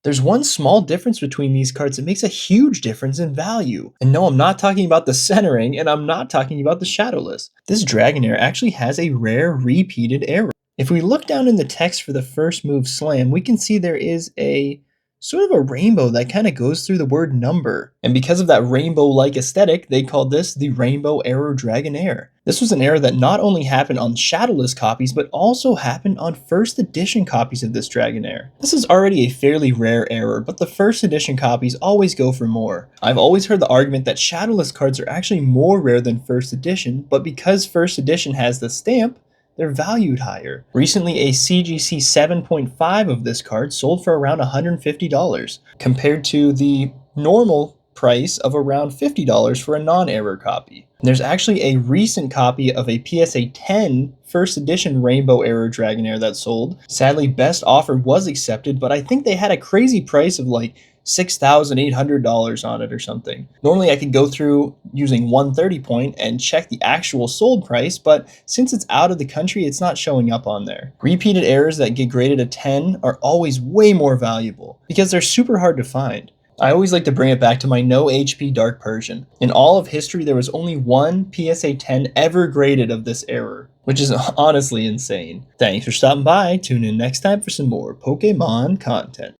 There's one small difference between these cards that makes a huge difference in value. And no, I'm not talking about the centering, and I'm not talking about the shadowless. This Dragonair actually has a rare repeated error. If we look down in the text for the first move slam, we can see there is a sort of a rainbow that kind of goes through the word number. And because of that rainbow-like aesthetic, they called this the Rainbow Error Dragonair. This was an error that not only happened on shadowless copies, but also happened on first edition copies of this Dragonair. This is already a fairly rare error, but the first edition copies always go for more. I've always heard the argument that shadowless cards are actually more rare than first edition, but because first edition has the stamp, they're valued higher. Recently, a CGC 7.5 of this card sold for around $150, compared to the normal price of around $50 for a non-error copy. There's actually a recent copy of a PSA 10 first edition Rainbow Error Dragonair that sold. Sadly, best offer was accepted, but I think they had a crazy price of like $6,800 on it or something. Normally I could go through using 130 point and check the actual sold price, but since it's out of the country, it's not showing up on there. Repeated errors that get graded a 10 are always way more valuable because they're super hard to find. I always like to bring it back to my no HP Dark Persian. In all of history, there was only one PSA 10 ever graded of this error, which is honestly insane. Thanks for stopping by. Tune in next time for some more Pokemon content.